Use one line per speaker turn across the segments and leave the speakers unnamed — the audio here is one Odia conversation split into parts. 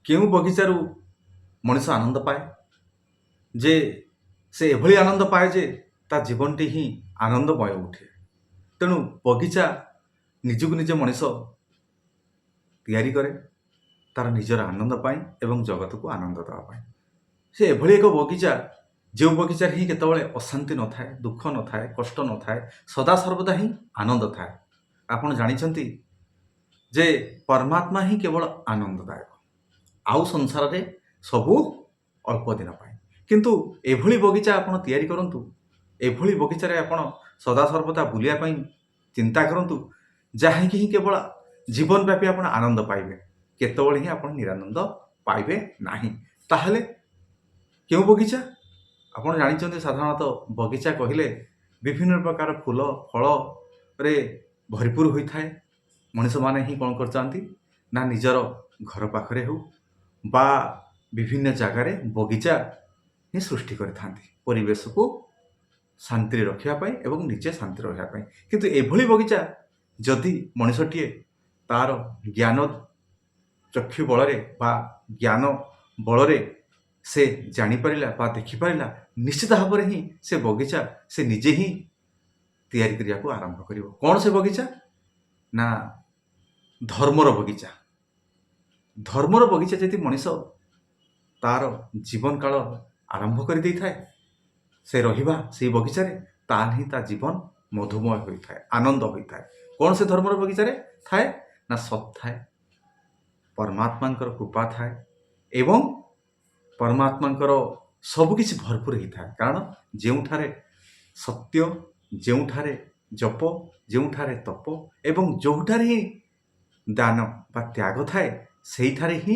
କେଉଁ ବଗିଚାରୁ ମଣିଷ ଆନନ୍ଦ ପାଏ ଯେ ସେ ଏଭଳି ଆନନ୍ଦ ପାଏ ଯେ ତା ଜୀବନଟି ହିଁ ଆନନ୍ଦମୟ ଉଠେ। ତେଣୁ ବଗିଚା ନିଜକୁ ନିଜେ ମଣିଷ ତିଆରି କରେ ତାର ନିଜର ଆନନ୍ଦ ପାଇଁ ଏବଂ ଜଗତକୁ ଆନନ୍ଦ ଦେବା ପାଇଁ। ସେ ଏଭଳି ଏକ ବଗିଚା ଯେଉଁ ବଗିଚାରେ ହିଁ କେତେବେଳେ ଅଶାନ୍ତି ନଥାଏ, ଦୁଃଖ ନଥାଏ, କଷ୍ଟ ନଥାଏ, ସଦାସର୍ବଦା ହିଁ ଆନନ୍ଦ ଥାଏ। ଆପଣ ଜାଣିଛନ୍ତି ଯେ ପରମାତ୍ମା ହିଁ କେବଳ ଆନନ୍ଦଦାୟକ, ଆଉ ସଂସାରରେ ସବୁ ଅଳ୍ପ ଦିନ ପାଇଁ। କିନ୍ତୁ ଏଭଳି ବଗିଚା ଆପଣ ତିଆରି କରନ୍ତୁ, ଏଭଳି ବଗିଚାରେ ଆପଣ ସଦାସର୍ବଦା ବୁଲିବା ପାଇଁ ଚିନ୍ତା କରନ୍ତୁ, ଯାହାକି ହିଁ କେବଳ ଜୀବନ ବ୍ୟାପୀ ଆପଣ ଆନନ୍ଦ ପାଇବେ, କେତେବେଳେ ହିଁ ଆପଣ ନିରାନନ୍ଦ ପାଇବେ ନାହିଁ। ତାହେଲେ କେଉଁ ବଗିଚା? ଆପଣ ଜାଣିଛନ୍ତି ସାଧାରଣତଃ ବଗିଚା କହିଲେ ବିଭିନ୍ନ ପ୍ରକାର ଫୁଲ ଫଳରେ ଭରପୁର ହୋଇଥାଏ। ମଣିଷମାନେ ହିଁ କ'ଣ କରିଥାନ୍ତି ନା ନିଜର ଘର ପାଖରେ ହେଉ ବା ବିଭିନ୍ନ ଜାଗାରେ ବଗିଚା ହିଁ ସୃଷ୍ଟି କରିଥାନ୍ତି ପରିବେଶକୁ ଶାନ୍ତିରେ ରଖିବା ପାଇଁ ଏବଂ ନିଜେ ଶାନ୍ତି ରହିବା ପାଇଁ। କିନ୍ତୁ ଏଭଳି ବଗିଚା ଯଦି ମଣିଷଟିଏ ତାର ଜ୍ଞାନ ଚକ୍ଷୁ ବଳରେ ବା ଜ୍ଞାନ ବଳରେ ସେ ଜାଣିପାରିଲା ବା ଦେଖିପାରିଲା, ନିଶ୍ଚିତ ଭାବରେ ହିଁ ସେ ବଗିଚା ସେ ନିଜେ ହିଁ ତିଆରି କରିବାକୁ ଆରମ୍ଭ କରିବ। କ'ଣ ସେ ବଗିଚା? ନା ଧର୍ମର ବଗିଚା। ଧର୍ମର ବଗିଚା ଯଦି ମଣିଷ ତାର ଜୀବନ କାଳ ଆରମ୍ଭ କରିଦେଇଥାଏ ସେ ରହିବା ସେଇ ବଗିଚାରେ, ତାହେଲେ ହିଁ ତା ଜୀବନ ମଧୁମୟ ହୋଇଥାଏ, ଆନନ୍ଦ ହୋଇଥାଏ। କ'ଣ ସେ ଧର୍ମର ବଗିଚାରେ ଥାଏ? ନା ସତ୍ ଥାଏ, ପରମାତ୍ମାଙ୍କର କୃପା ଥାଏ ଏବଂ ପରମାତ୍ମାଙ୍କର ସବୁକିଛି ଭରପୁର ହେଇଥାଏ। କାରଣ ଯେଉଁଠାରେ ସତ୍ୟ, ଯେଉଁଠାରେ ଜପ, ଯେଉଁଠାରେ ତପ ଏବଂ ଯେଉଁଠାରେ ହିଁ ଦାନ ବା ତ୍ୟାଗ ଥାଏ, ସେଇଠାରେ ହିଁ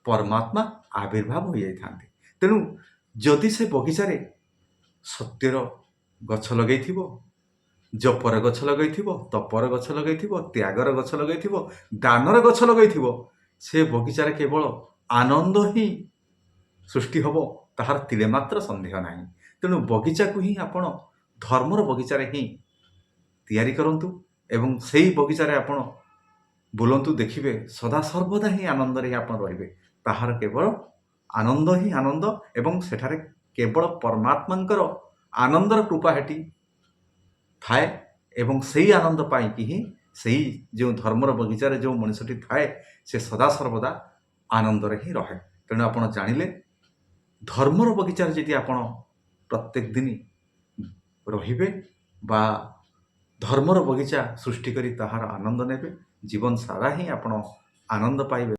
ପରମାତ୍ମା ଆବିର୍ଭାବ ହୋଇଯାଇଥାନ୍ତି। ତେଣୁ ଯଦି ସେ ବଗିଚାରେ ସତ୍ୟର ଗଛ ଲଗେଇଥିବ, ଜପର ଗଛ ଲଗେଇଥିବ, ତପର ଗଛ ଲଗେଇଥିବ, ତ୍ୟାଗର ଗଛ ଲଗେଇଥିବ, ଦାନର ଗଛ ଲଗେଇଥିବ, ସେ ବଗିଚାରେ କେବଳ ଆନନ୍ଦ ହିଁ ସୃଷ୍ଟି ହେବ, ତାହାର ତିଳେ ମାତ୍ର ସନ୍ଦେହ ନାହିଁ। ତେଣୁ ବଗିଚାକୁ ହିଁ ଆପଣ ଧର୍ମର ବଗିଚାରେ ହିଁ ତିଆରି କରନ୍ତୁ ଏବଂ ସେଇ ବଗିଚାରେ ଆପଣ ବୁଲନ୍ତୁ, ଦେଖିବେ ସଦାସର୍ବଦା ହିଁ ଆନନ୍ଦରେ ହିଁ ଆପଣ ରହିବେ। ତାହାର କେବଳ ଆନନ୍ଦ ହିଁ ଆନନ୍ଦ ଏବଂ ସେଠାରେ କେବଳ ପରମାତ୍ମାଙ୍କର ଆନନ୍ଦର କୃପା ହେଠି ଥାଏ ଏବଂ ସେଇ ଆନନ୍ଦ ପାଇକି ହିଁ ସେଇ ଯେଉଁ ଧର୍ମର ବଗିଚାରେ ଯେଉଁ ମଣିଷଟି ଥାଏ ସେ ସଦାସର୍ବଦା ଆନନ୍ଦରେ ହିଁ ରହେ। ତେଣୁ ଆପଣ ଜାଣିଲେ ଧର୍ମର ବଗିଚାରେ ଯଦି ଆପଣ ପ୍ରତ୍ୟେକ ଦିନ ରହିବେ ବା ଧର୍ମର ବଗିଚା ସୃଷ୍ଟି କରି ତାହାର ଆନନ୍ଦ ନେବେ, ଜୀବନ ସାରା ହିଁ ଆପଣ ଆନନ୍ଦ ପାଇବେ।